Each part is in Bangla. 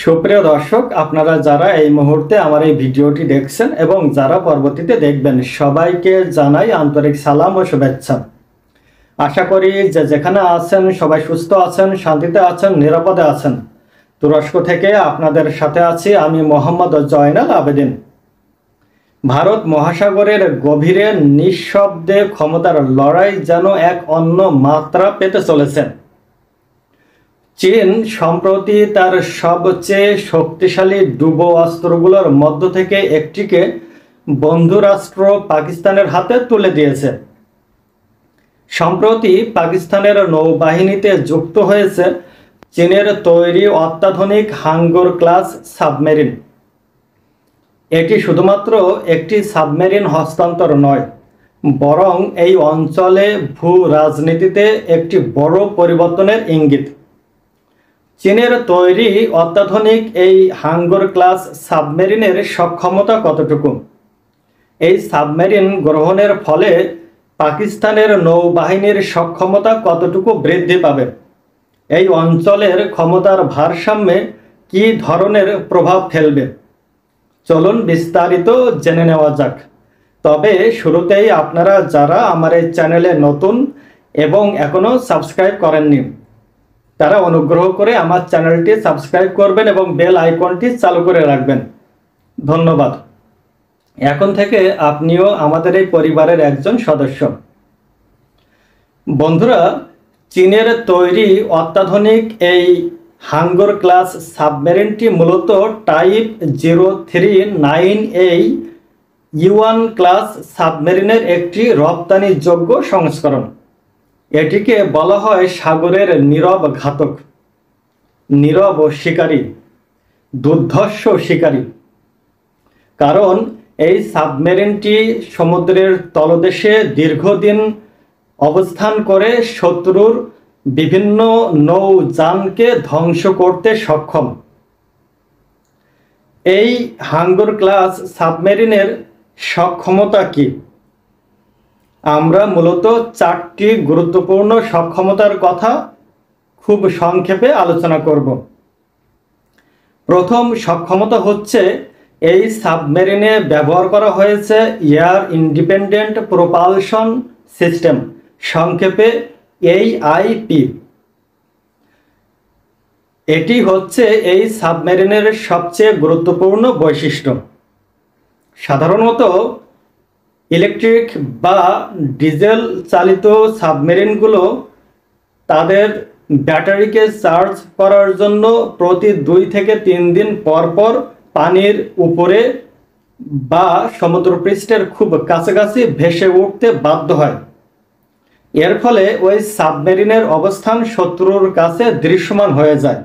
সুপ্রিয় দর্শক, আপনারা যারা এই মুহূর্তে আমার এই ভিডিওটি দেখছেন এবং যারা পরবর্তীতে দেখবেন, সবাইকে জানাই আন্তরিক সালাম ও শুভেচ্ছা। আশা করি যে যেখানে আছেন সবাই সুস্থ আছেন, শান্তিতে আছেন, নিরাপদে আছেন। তুরস্ক থেকে আপনাদের সাথে আছি আমি মোহাম্মদ জয়নাল আবেদিন। ভারত মহাসাগরের গভীরে নিঃশব্দে ক্ষমতার লড়াই যেন এক অন্য মাত্রা পেতে চলেছে। চীন সম্প্রতি তার সবচেয়ে শক্তিশালী ডুবো অস্ত্রগুলোর মধ্য থেকে একটিকে বন্ধু রাষ্ট্র পাকিস্তানের হাতে তুলে দিয়েছে। সম্প্রতি পাকিস্তানের নৌবাহিনীতে যুক্ত হয়েছে চীনের তৈরি অত্যাধুনিক হাঙ্গর ক্লাস সাবমেরিন। এটি শুধুমাত্র একটি সাবমেরিন হস্তান্তর নয়, বরং এই অঞ্চলে ভূ রাজনীতিতে একটি বড় পরিবর্তনের ইঙ্গিত। চীনের তৈরি অত্যাধুনিক এই হাঙ্গর ক্লাস সাবমেরিনের সক্ষমতা কতটুকু? এই সাবমেরিন গ্রহণের ফলে পাকিস্তানের নৌবাহিনীর সক্ষমতা কতটুকু বৃদ্ধি পাবে? এই অঞ্চলের ক্ষমতার ভারসাম্যে কী ধরনের প্রভাব ফেলবে? চলুন বিস্তারিত জেনে নেওয়া যাক। তবে শুরুতেই আপনারা যারা আমার এই চ্যানেলে নতুন এবং এখনও সাবস্ক্রাইব করেননি, তারা অনুগ্রহ করে আমার চ্যানেলটি সাবস্ক্রাইব করবেন এবং বেল আইকনটি চালু করে রাখবেন। ধন্যবাদ। এখন থেকে আপনিও আমাদের এই পরিবারের একজন সদস্য। বন্ধুরা, চীনের তৈরি অত্যাধুনিক এই হাঙ্গর ক্লাস সাবমেরিনটি মূলত টাইপ 039A ইউয়ান ক্লাস সাবমেরিনের একটি রপ্তানিযোগ্য সংস্করণ। এটিকে বলা হয় সাগরের নীরব ঘাতক, নীরব শিকারী, দুর্ধর্ষ শিকারী। কারণ এই সাবমেরিনটি সমুদ্রের তলদেশে দীর্ঘদিন অবস্থান করে শত্রুর বিভিন্ন নৌযানকে ধ্বংস করতে সক্ষম। এই হাঙ্গর ক্লাস সাবমেরিনের সক্ষমতা কি? আমরা মূলত চারটি গুরুত্বপূর্ণ সক্ষমতার কথা খুব সংক্ষেপে আলোচনা করব। প্রথম সক্ষমতা হচ্ছে, এই সাবমেরিনে ব্যবহার করা হয়েছে এয়ার ইন্ডিপেন্ডেন্ট প্রোপালশন সিস্টেম, সংক্ষেপে AIP। এটি হচ্ছে এই সাবমেরিনের সবচেয়ে গুরুত্বপূর্ণ বৈশিষ্ট্য। সাধারণত ইলেকট্রিক বা ডিজেল চালিত সাবমেরিনগুলো তাদের ব্যাটারিকে চার্জ করার জন্য প্রতি 2 থেকে 3 দিন পর পর পানির উপরে বা সমুদ্রপৃষ্ঠের খুব কাছাকাছি ভেসে উঠতে বাধ্য হয়। এর ফলে ওই সাবমেরিনের অবস্থান শত্রুর কাছে দৃশ্যমান হয়ে যায়।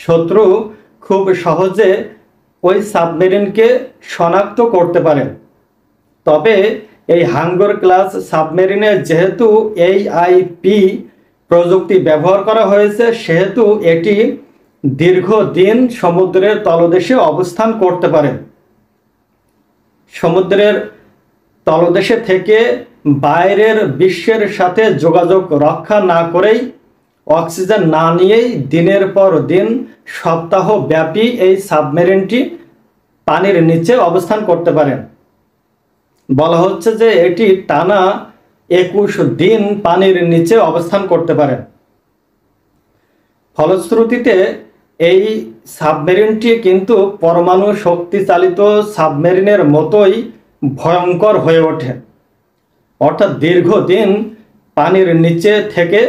শত্রু খুব সহজে ওই সাবমেরিনকে শনাক্ত করতে পারে। তবে এই হাঙ্গর ক্লাস সাবমেরিনে যেহেতু AIP প্রযুক্তি ব্যবহার করা হয়েছে, সেহেতু এটি দীর্ঘদিন সমুদ্রের তলদেশে অবস্থান করতে পারে। সমুদ্রের তলদেশে থেকে বাইরের বিশ্বের সাথে যোগাযোগ রক্ষা না করেই, অক্সিজেন না নিয়েই দিনের পর দিন সপ্তাহ ব্যাপী এই সাবমেরিনটি পানির নিচে অবস্থান করতে পারে। বলা হচ্ছে যে এটি টানা 21 দিন পানির নিচে অবস্থান করতে পারে। ফলশ্রুতিতে এই সাবমেরিনটি কিন্তু পরমাণু শক্তি চালিত সাবমেরিনের মতোই ভয়ঙ্কর হয়ে ওঠে। অর্থাৎ দীর্ঘদিন পানির নিচে থেকে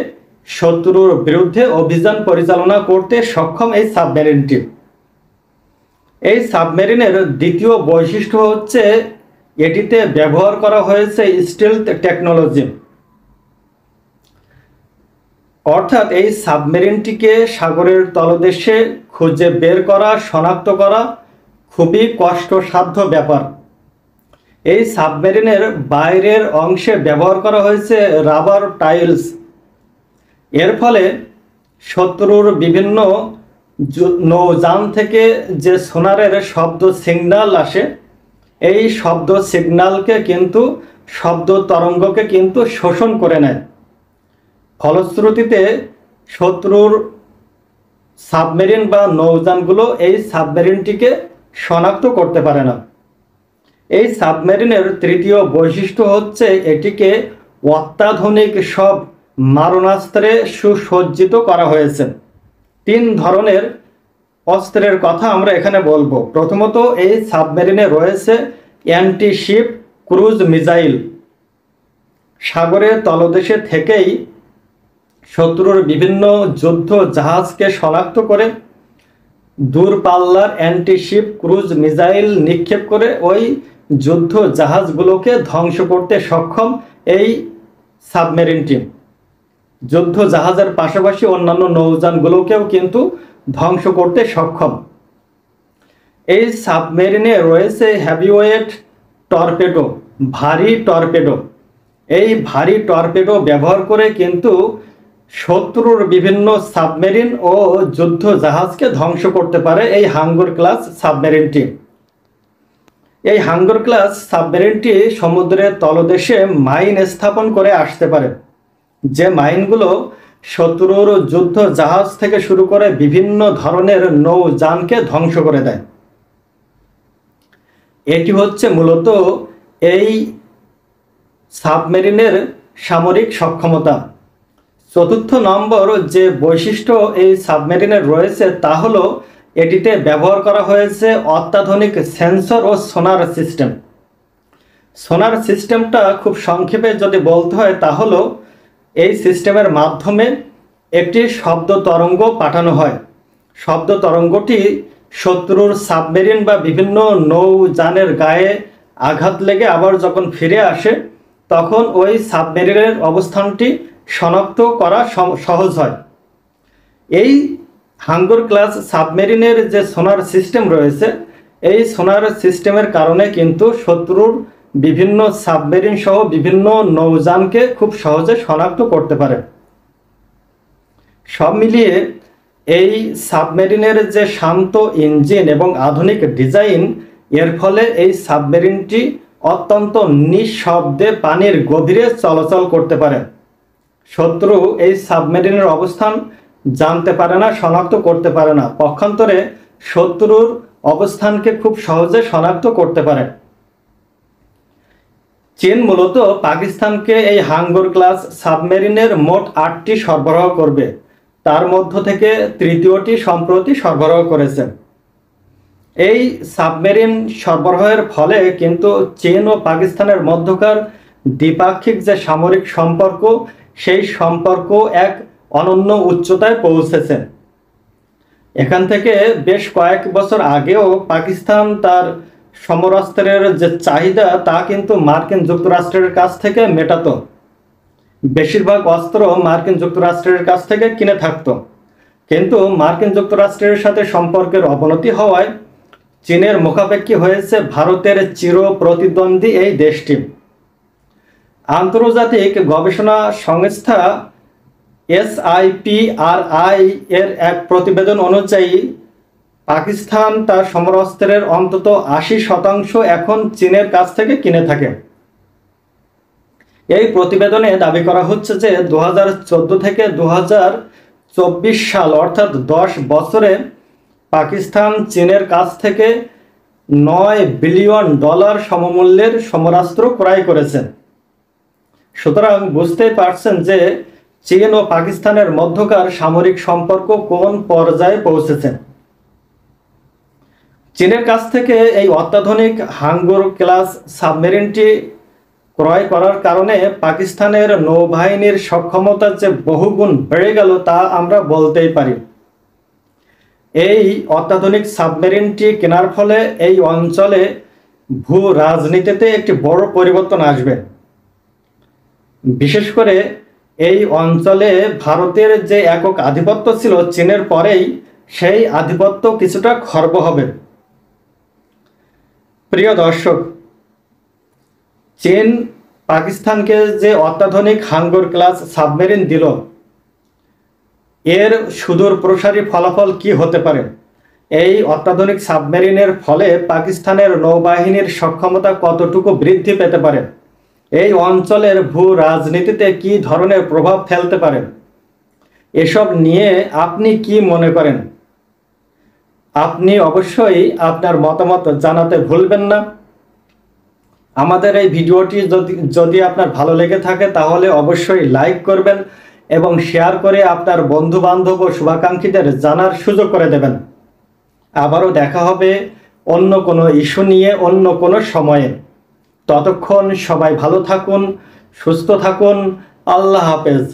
শত্রুর বিরুদ্ধে অভিযান পরিচালনা করতে সক্ষম এই সাবমেরিনটি। এই সাবমেরিনের দ্বিতীয় বৈশিষ্ট্য হচ্ছে, এটিতে ব্যবহার করা হয়েছে স্টিলথ টেকনোলজি। অর্থাৎ এই সাবমেরিনটিকে সাগরের তলদেশে খুঁজে বের করা, শনাক্ত করা খুবই কষ্টসাধ্য ব্যাপার। এই সাবমেরিনের বাইরের অংশে ব্যবহার করা হয়েছে রাবার টাইলস। এর ফলে শত্রুর বিভিন্ন নৌযান থেকে যে সোনারের শব্দ সিগন্যাল আসে, এই শব্দ সিগন্যালকে কিন্তু শব্দ তরঙ্গকে কিন্তু শোষণ করে নেয়। ফলশ্রুতিতে শত্রুর সাবমেরিন বা নৌযানগুলো এই সাবমেরিনটিকে শনাক্ত করতে পারে না। এই সাবমেরিনের তৃতীয় বৈশিষ্ট্য হচ্ছে এটিকে অত্যাধুনিক সব মারণাস্ত্রে সুসজ্জিত করা হয়েছে। 3 ধরনের অস্ত্রের কথা আমরা এখানে বলবো। প্রথমত, এই সাবমেরিনে রয়েছে অ্যান্টি-শিপ ক্রুজ মিসাইল। সাগরের তলদেশে থেকেই শত্রুর বিভিন্ন যুদ্ধ জাহাজকে শনাক্ত করে দূরপাল্লার অ্যান্টি-শিপ ক্রুজ মিসাইল নিক্ষেপ করে ওই যুদ্ধ জাহাজগুলোকে ধ্বংস করতে সক্ষম এই সাবমেরিনটি। যুদ্ধ জাহাজের পাশাপাশি অন্যান্য নৌযানগুলোকেও কিন্তু ধ্বংস করতে সক্ষম। এই সাবমেরিনে রয়েছে হেভিওয়েট টর্পেডো, ভারী টর্পেডো। এই ভারী টর্পেডো ব্যবহার করে কিন্তু শত্রুর বিভিন্ন সাবমেরিন ও যুদ্ধ জাহাজকে ধ্বংস করতে পারে এই হাঙ্গর ক্লাস সাবমেরিনটি। এই হাঙ্গর ক্লাস সাবমেরিনটি সমুদ্রের তলদেশে মাইন স্থাপন করে আসতে পারে, যে মাইনগুলো শত্রুর যুদ্ধ জাহাজ থেকে শুরু করে বিভিন্ন ধরনের নৌযানকে ধ্বংস করে দেয়। এটি হচ্ছে মূলত এই সাবমেরিনের সামরিক সক্ষমতা। চতুর্থ নম্বর যে বৈশিষ্ট্য এই সাবমেরিনের রয়েছে তা হলো এটিতে ব্যবহার করা হয়েছে অত্যাধুনিক সেন্সর ও সোনার সিস্টেম। সোনার সিস্টেমটা খুব সংক্ষেপে যদি বলতে হয় তা হলো এই সিস্টেমের মাধ্যমে একটি শব্দ তরঙ্গ পাঠানো হয়। শব্দ তরঙ্গটি শত্রুর সাবমেরিন বা বিভিন্ন নৌযানের গায়ে আঘাত লেগে আবার যখন ফিরে আসে তখন ওই সাবমেরিনের অবস্থানটি শনাক্ত করা সহজ হয়। এই হাঙ্গর ক্লাস সাবমেরিনের যে সোনার সিস্টেম রয়েছে, এই সোনার সিস্টেমের কারণে কিন্তু শত্রুর বিভিন্ন সাবমেরিন সহ বিভিন্ন নৌযানকে খুব সহজে শনাক্ত করতে পারে। সব মিলিয়ে এই সাবমেরিনের যে শান্ত ইঞ্জিন এবং আধুনিক ডিজাইন, এর ফলে এই সাবমেরিনটি অত্যন্ত নিঃশব্দে পানির গভীরে চলাচল করতে পারে। শত্রু এই সাবমেরিনের অবস্থান জানতে পারে না, শনাক্ত করতে পারে না। পক্ষান্তরে শত্রুর অবস্থানকে খুব সহজে শনাক্ত করতে পারে। চীন মূলত পাকিস্তানকে এই হাঙ্গর ক্লাস সাবমেরিনের মোট 8টি সরবরাহ করবে, তার মধ্য থেকে তৃতীয়টি সম্প্রতি সরবরাহ করেছে। এই সাবমেরিন সরবরাহের ফলে কিন্তু চীন ও পাকিস্তানের মধ্যকার দ্বিপাক্ষিক যে সামরিক সম্পর্ক, সেই সম্পর্ক এক অনন্য উচ্চতায় পৌঁছেছে। এখান থেকে বেশ কয়েক বছর আগেও পাকিস্তান তার সমরাস্ত্রের যে চাহিদা তা কিন্তু মার্কিন যুক্তরাষ্ট্রের কাছ থেকে মেটাতো। বেশিরভাগ অস্ত্র মার্কিন যুক্তরাষ্ট্রের কাছ থেকে কিনে থাকতো। কিন্তু মার্কিন যুক্তরাষ্ট্রের সাথে সম্পর্কের অবনতি হওয়ায় চীনের মুখাপেক্ষী হয়েছে ভারতের চির প্রতিদ্বন্দ্বী এই দেশটি। আন্তর্জাতিক গবেষণা সংস্থা SIPRI এর এক প্রতিবেদন অনুযায়ী পাকিস্তান তার সমরাস্ত্রের অন্তত 80% এখন চীনের কাছ থেকে কিনে থাকে। এই প্রতিবেদনে দাবি করা হচ্ছে যে 2014 থেকে 2024 সাল অর্থাৎ 10 বছরে পাকিস্তান চীনের কাছ থেকে $9 বিলিয়ন সমমূল্যের সমরাস্ত্র ক্রয় করেছে। সুতরাং বুঝতেই পারছেন যে চীন ও পাকিস্তানের মধ্যকার সামরিক সম্পর্ক কোন পর্যায়ে পৌঁছেছে। চীনের কাছ থেকে এই অত্যাধুনিক হাঙ্গর ক্লাস সাবমেরিনটি ক্রয় করার কারণে পাকিস্তানের নৌবাহিনীর সক্ষমতা যে বহুগুণ বেড়ে গেল তা আমরা বলতেই পারি। এই অত্যাধুনিক সাবমেরিনটি কেনার ফলে এই অঞ্চলে ভূ রাজনীতিতে একটি বড় পরিবর্তন আসবে। বিশেষ করে এই অঞ্চলে ভারতের যে একক আধিপত্য ছিল চীনের পরেই, সেই আধিপত্য কিছুটা খর্ব হবে। প্রিয় দর্শক, চীন পাকিস্তানকে যে অত্যাধুনিক হাঙ্গর ক্লাস সাবমেরিন দিল, এর সুদূর প্রসারী ফলাফল কি হতে পারে? এই অত্যাধুনিক সাবমেরিনের ফলে পাকিস্তানের নৌবাহিনীর সক্ষমতা কতটুকু বৃদ্ধি পেতে পারে? এই অঞ্চলের ভূ রাজনীতিতে কি ধরনের প্রভাব ফেলতে পারে? এসব নিয়ে আপনি কি মনে করেন? আপনি অবশ্যই আপনার মতামত জানাতে ভুলবেন না। আমাদের এই ভিডিওটি যদি আপনার ভালো লেগে থাকে তাহলে অবশ্যই লাইক করবেন এবং শেয়ার করে আপনার বন্ধু বান্ধব ও শুভাকাঙ্ক্ষীদের জানার সুযোগ করে দেবেন। আবারও দেখা হবে অন্য কোনো ইস্যু নিয়ে অন্য কোনো সময়ে। ততক্ষণ সবাই ভালো থাকুন, সুস্থ থাকুন। আল্লাহ হাফেজ।